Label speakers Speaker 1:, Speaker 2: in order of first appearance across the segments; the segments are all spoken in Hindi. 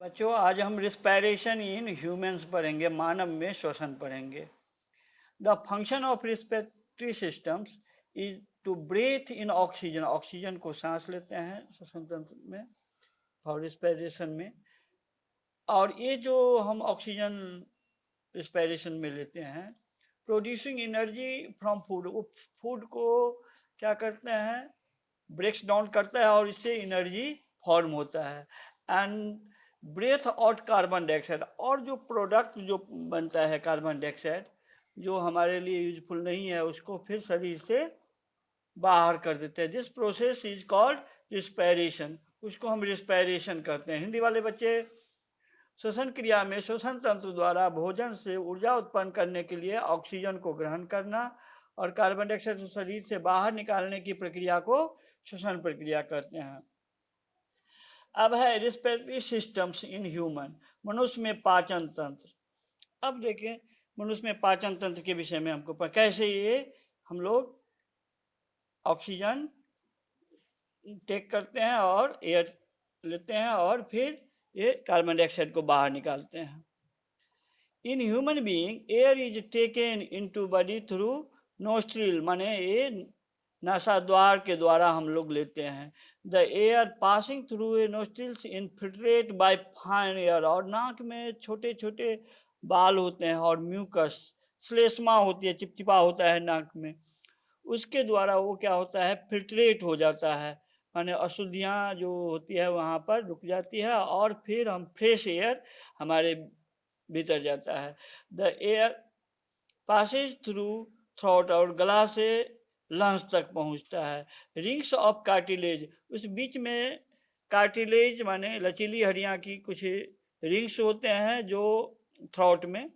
Speaker 1: बच्चों आज हम रिस्पायरेशन इन ह्यूमंस पढ़ेंगे, मानव में श्वसन पढ़ेंगे। The function of respiratory systems is to breathe in oxygen, oxygen को सांस लेते हैं श्वसन तंत्र में और रिस्पायरेशन में। और ये जो हम ऑक्सीजन रिस्पायरेशन में लेते हैं, प्रोड्यूसिंग एनर्जी फ्रॉम फूड, वो फूड को क्या करते हैं, ब्रेक्स डाउन करता है और इससे एनर्जी फॉर्म होता है। And breathe out carbon dioxide, और जो प्रोडक्ट जो बनता है कार्बन डाइऑक्साइड जो हमारे लिए यूजफुल नहीं है उसको फिर शरीर से बाहर कर देते हैं। This process is called respiration, उसको हम रिस्पायरेशन कहते हैं। हिंदी वाले बच्चे, श्वसन क्रिया में श्वसन तंत्र द्वारा भोजन से ऊर्जा उत्पन्न करने के लिए ऑक्सीजन को ग्रहण करना और कार्बन डाइऑक्साइड को शरीर से बाहर निकालने की प्रक्रिया को श्वसन प्रक्रिया कहते हैं। अब है रिस्पिरेटरी सिस्टम्स इन ह्यूमन, मनुष्य में पाचन तंत्र। अब देखें मनुष्य में पाचन तंत्र के विषय में हमको कैसे ये हम लोग ऑक्सीजन टेक करते हैं और एयर लेते हैं और फिर ये कार्बन डाइऑक्साइड को बाहर निकालते हैं। In human being air is taken into body through nostril, माने ये नासाद्वार के द्वारा हम लोग लेते हैं। The air passing through a nostrils infiltrate by fine air, और नाक में छोटे छोटे बाल होते हैं और म्यूकस श्लेष्मा होती है, चिपचिपा होता है नाक में, उसके द्वारा वो क्या होता है, फिल्ट्रेट हो जाता है, माने अशुद्धियाँ जो होती है वहाँ पर रुक जाती है और फिर हम फ्रेश एयर हमारे भीतर जाता है। The air Passage through throat, और गला से लंग्स तक पहुंचता है। रिंग्स ऑफ कार्टिलेज, उस बीच में कार्टिलेज माने लचीली हड्डियां की कुछ रिंग्स होते हैं जो थ्रोट में,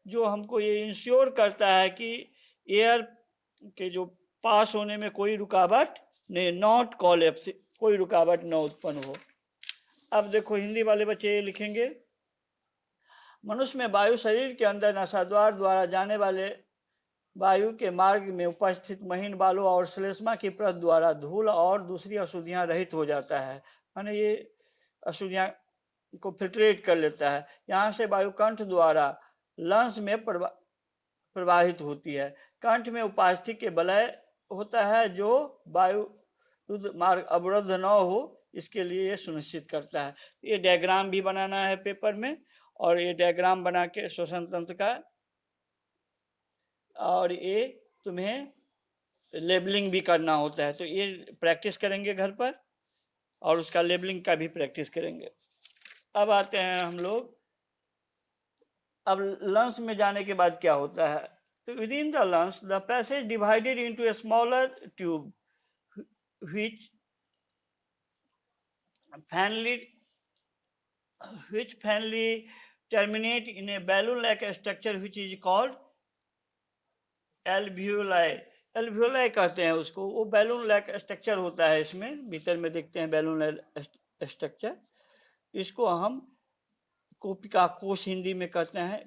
Speaker 1: जो हमको ये इंश्योर करता है कि एयर के जो पास होने में कोई रुकावट नहीं, नॉट कॉलेप्स, कोई रुकावट न उत्पन्न हो। अब देखो हिंदी वाले बच्चे लिखेंगे, मनुष्य में वायु शरीर के अंदर नासाद्वार द्वारा जाने वाले वायु के मार्ग में उपस्थित महीन बालों और श्लेष्मा की परत द्वारा धूल और दूसरी अशुद्धियां रहित हो जाता है, माने ये अशुद्धियां को फिल्ट्रेट कर लेता है। यहाँ से वायु कंठ द्वारा लंग्स में प्रवाहित होती है। कंठ में उपास्थि के वलय होता है जो वायु मार्ग अवरुद्ध न हो, इसके लिए ये सुनिश्चित करता है। ये डायग्राम भी बनाना है पेपर में, और ये डायग्राम बना के श्वसन तंत्र का, और ये तुम्हें लेबलिंग भी करना होता है, तो ये प्रैक्टिस करेंगे घर पर और उसका लेबलिंग का भी प्रैक्टिस करेंगे। अब आते हैं हम लोग, अब लंग्स में जाने के बाद क्या होता है, तो with in the lungs the passage divided into a smaller tube which finally terminate in a balloon-like structure which is called alveoli। alveoli कहते हैं उसको, वो बैलून लाइक स्ट्रक्चर होता है, इसमें भीतर में देखते हैं बैलून लाइक स्ट्रक्चर। इसको हम कोपिका कोश हिंदी में कहते हैं,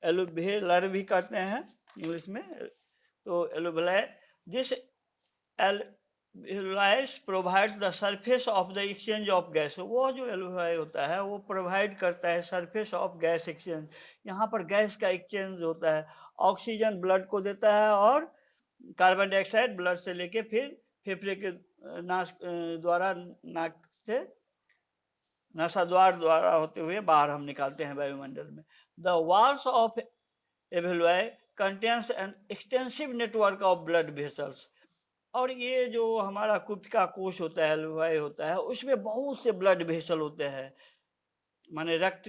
Speaker 1: एल्वेलर भी कहते हैं इंग्लिश में। तो alveoli, this alveoli provide the surface of the exchange of gas, वो जो एल्वेलाई होता है वो प्रोवाइड करता है सरफेस ऑफ गैस एक्सचेंज, यहाँ पर गैस का एक्सचेंज होता है। ऑक्सीजन ब्लड को देता है और कार्बन डाइऑक्साइड ब्लड से लेके फिर फेफड़े के नाक द्वारा, नाक से नासाद्वार द्वारा होते हुए बाहर हम निकालते हैं वायुमंडल में। The walls of alveoli contains an extensive network of blood vessels, और ये जो हमारा कुपिका कोश होता है, एल्वेलाई होता है, उसमें बहुत से ब्लड वेसल होते हैं, माने रक्त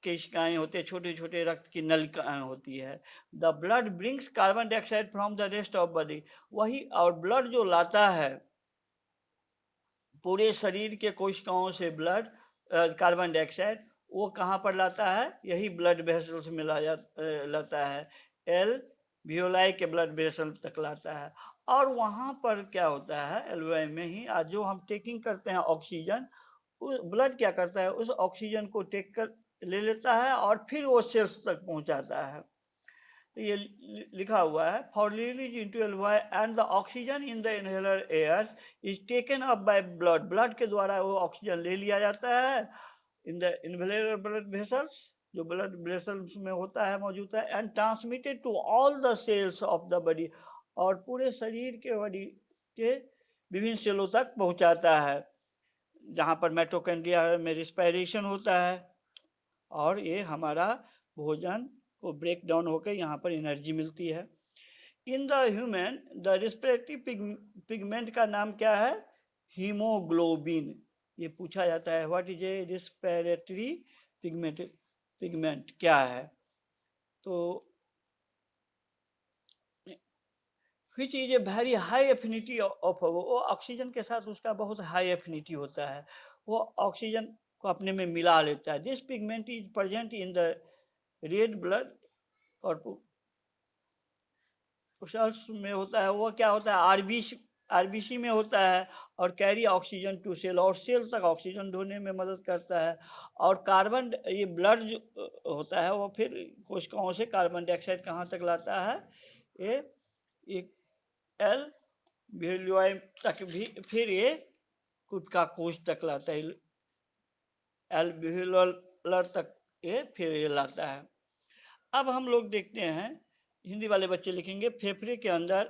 Speaker 1: केशिकाएं होते हैं, छोटे छोटे रक्त की नलिकाएं होती है। The blood brings carbon dioxide from the rest of body, वही, और ब्लड जो लाता है पूरे शरीर के कोशिकाओं से ब्लड कार्बन डाइऑक्साइड, वो कहाँ पर लाता है, यही ब्लड वेसल्स में लाता है, एल्वेओलाई के ब्लड वेसल तक लाता है। और वहाँ पर क्या होता है, एल्वेओलाई में ही आज जो हम टेकिंग करते हैं ऑक्सीजन, उस ब्लड क्या करता है, उस ऑक्सीजन को टेक कर ले लेता है और फिर वो सेल्स तक पहुँचाता है। तो ये लिखा हुआ है, for release into alveoli and the oxygen in the inhaler air is taken up by blood, blood के द्वारा वो ऑक्सीजन ले लिया जाता है in the inhaler blood vessels, जो ब्लड वेसल्स में होता है, मौजूद है, and transmitted to all the cells of the body, और पूरे शरीर के बॉडी के विभिन्न सेलों तक पहुंचाता है, जहाँ पर माइटोकॉन्ड्रिया में रिस्पायरेशन होता है, और ये हमारा भोजन को ब्रेक डाउन होकर यहाँ पर एनर्जी मिलती है। In the human the respiratory pigment का नाम क्या है? हीमोग्लोबिन। ये पूछा जाता है, what is a respiratory pigment क्या है? तो which is a very high affinity of, वो ऑक्सीजन के साथ उसका बहुत हाई एफिनिटी होता है, वो ऑक्सीजन को अपने में मिला लेता है। This pigment is present in the red blood corpuscles में होता है, वो क्या होता है? आरबीसी में होता है, और कैरी ऑक्सीजन टू सेल, और सेल तक ऑक्सीजन ढोने में मदद करता है। और कार्बन, ये ब्लड जो होता है वो फिर कोशिकाओं से कार्बन डाइऑक्साइड कहाँ तक लाता है? ये एल्वियोलाई तक भी, फिर ये कुप्का कोश तक लाता है, एल्वियोलर तक ये फिर ये लाता है। अब हम लोग देखते हैं, हिंदी वाले बच्चे लिखेंगे, फेफड़े के अंदर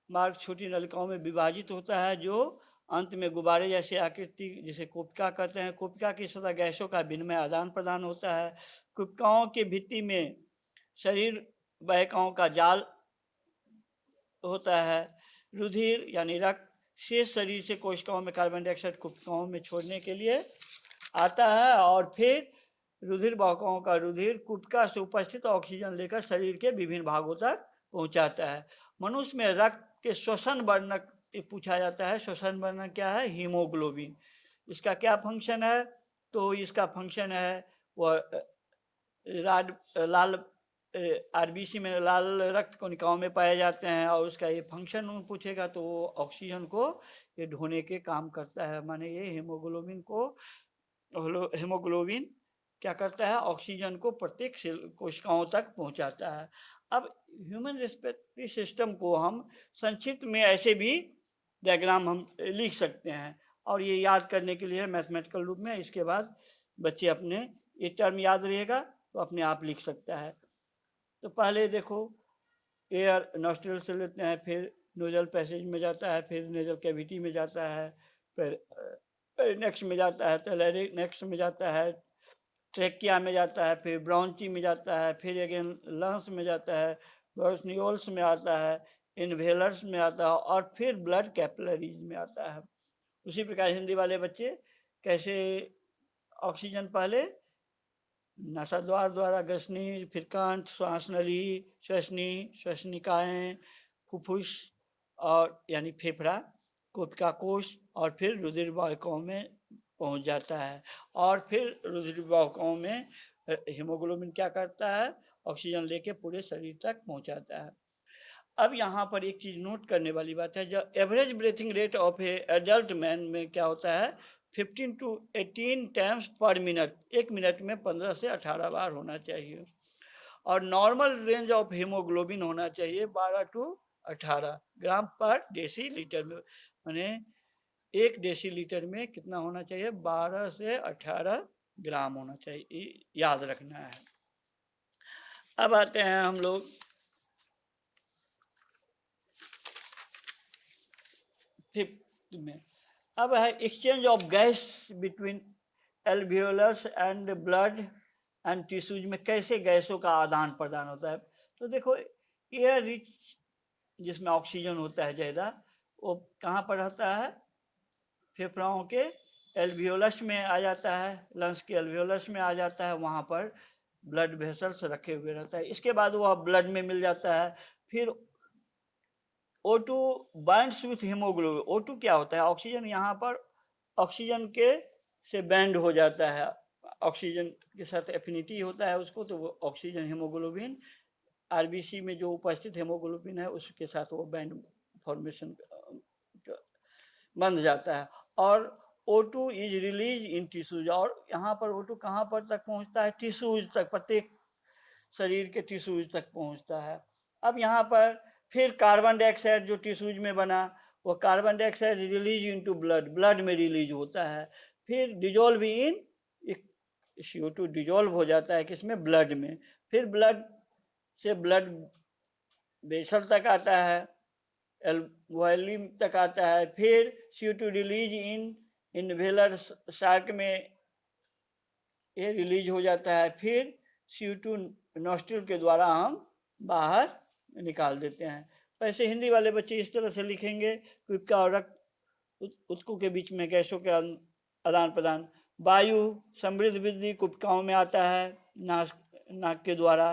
Speaker 1: मार्ग छोटी नलिकाओं में विभाजित होता है, जो अंत में गुब्बारे जैसे आकृति, जिसे कुप्का कहते हैं। कुप्का की सतह गैसों का विनिमय आदान प्रदान होता है। कुप्काओं के भित्ति में शरीर वाहिकाओं का जाल होता है। रुधिर यानी रक्त शेष शरीर से कोशिकाओं में कार्बन डाइऑक्साइड कुप्काओं में छोड़ने के लिए आता है, और फिर रुधिर वाहकों का रुधिर कुप्का से उपस्थित ऑक्सीजन लेकर शरीर के विभिन्न भागों तक पहुंचाता है। मनुष्य में रक्त के श्वसन वर्णक पूछा जाता है, श्वसन वर्णक क्या है? हीमोग्लोबिन। इसका क्या फंक्शन है? तो इसका फंक्शन है वह लाल आरबीसी में लाल रक्त कणिकाओं में पाए जाते हैं, और उसका ये फंक्शन पूछेगा तो वो ऑक्सीजन को ये ढोने के काम करता है। माने ये हीमोग्लोबिन क्या करता है? ऑक्सीजन को प्रत्येक कोशिकाओं तक पहुंचाता है। अब ह्यूमन रेस्पिरेटरी सिस्टम को हम संक्षिप्त में ऐसे भी डायग्राम हम लिख सकते हैं, और ये याद करने के लिए मैथमेटिकल रूप में, इसके बाद बच्चे अपने ये टर्म याद रहेगा तो अपने आप लिख सकता है। तो पहले देखो, एयर नॉस्ट्रिल से लेते हैं, फिर नोजल पैसेज में जाता है, फिर नेजल कैविटी में जाता है, फिर नेक्स्ट में जाता है, तो नेक्स्ट में जाता है, ट्रेकिया में जाता है, फिर ब्रॉन्ची में जाता है, फिर अगेन लंग्स में जाता है, ब्रोंकियोल्स में आता है, इन्हेलर्स में आता है, और फिर ब्लड कैपिलरीज में आता है। उसी प्रकार हिंदी वाले बच्चे कैसे ऑक्सीजन पहले नासाद्वार द्वारा ग्रसनी, फिर कंठ, श्वास नली, श्वसनी, श्वसनिकाएँ, फुफ्फुस और यानी फेफड़ा, कुप्का कोश, और फिर रुधिर वाहिकाओं में पहुंच जाता है, और फिर रुधिर वाहिकाओं में हीमोग्लोबिन क्या करता है? ऑक्सीजन लेके पूरे शरीर तक पहुंचाता है। अब यहाँ पर एक चीज़ नोट करने वाली बात है, जब average breathing rate of A adult man में क्या होता है? 15 to 18 टाइम्स पर मिनट, एक मिनट में 15 से 18 बार होना चाहिए, और नॉर्मल रेंज ऑफ हीमोग्लोबिन होना चाहिए 12 to 18 ग्राम पर डेसीलीटर में। माने 1 डेसीलीटर में कितना होना चाहिए? 12 से 18 ग्राम होना चाहिए, याद रखना है। अब आते हैं हम लोग फिफ्थ में। अब है exchange of gas between alveolus and blood and tissues में कैसे गैसों का आदान प्रदान होता है। तो देखो, एयर रिच जिसमें ऑक्सीजन होता है ज़्यादा, वो कहाँ पर रहता है? फेफड़ों के एल्वियोलस में आ जाता है, लंग्स के एल्वियोलस में आ जाता है, वहाँ पर ब्लड वेसल्स रखे हुए रहता है। इसके बाद वह ब्लड में मिल जाता है। फिर O2 binds with haemoglobin. O2 क्या होता है? ऑक्सीजन, यहाँ पर ऑक्सीजन के से बैंड हो जाता है, ऑक्सीजन के साथ एफिनिटी होता है उसको, तो वो ऑक्सीजन हीमोग्लोबिन आरबीसी में जो उपस्थित हीमोग्लोबिन है उसके साथ वो बैंड फॉर्मेशन बंध जाता है, और O2 is release in tissues. और यहाँ पर O2 कहाँ पर तक पहुँचता है? टिश्यूज तक, प्रत्येक शरीर के टिश्यूज तक पहुंचता है। अब यहाँ पर फिर कार्बन डाइऑक्साइड जो टिश्यूज में बना, वो carbon dioxide release into blood, blood में रिलीज होता है, फिर डिजोल्व इन CO2 डिजोल्व हो जाता है किसमें, ब्लड में, फिर ब्लड से ब्लड वेसल तक आता है, वॉल्यूम तक आता है, फिर CO2 रिलीज इन इनहेलर शार्क में ये रिलीज हो जाता है, फिर CO2 नॉस्ट्रिल के द्वारा हम बाहर निकाल देते हैं। वैसे हिंदी वाले बच्चे इस तरह से लिखेंगे, कुपिका और रक्त ऊतकों के बीच में गैसों के आदान प्रदान, वायु समृद्ध वृद्धि कुपिकाओं में आता है नाक के द्वारा,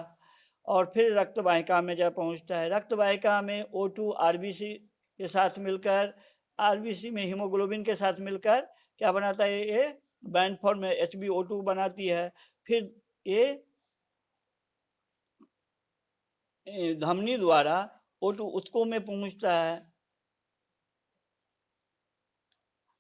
Speaker 1: और फिर रक्त वाहिका में जा पहुंचता है। रक्त वाहिका में O2 RBC के साथ मिलकर, RBC में हीमोग्लोबिन के साथ मिलकर क्या बनाता है, ये बैंड फॉर्म में HbO2 बनाती है। फिर ये धमनी द्वारा O2 ऊतकों में पहुंचता है,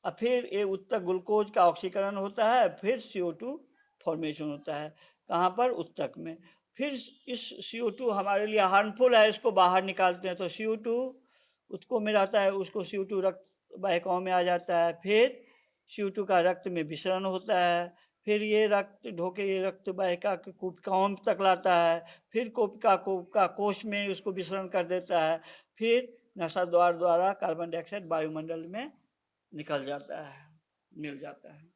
Speaker 1: और फिर ये ऊतक ग्लूकोज का ऑक्सीकरण होता है, फिर CO2 फॉर्मेशन होता है। कहाँ पर, ऊतक में। फिर इस CO2 हमारे लिए हार्मफुल है, इसको बाहर निकालते हैं, तो CO2 ऊतकों में रहता है, उसको CO2 रक्त वाहिकाओं में आ जाता है, फिर CO2 का रक्त में विसरण होता है, फिर ये रक्त ढोके ये रक्त वाहिका के कोशिकाओं तक लाता है, फिर कोशिका कोश में उसको विसरण कर देता है, फिर नसा द्वारा कार्बन डाइऑक्साइड वायुमंडल में निकल जाता है, मिल जाता है।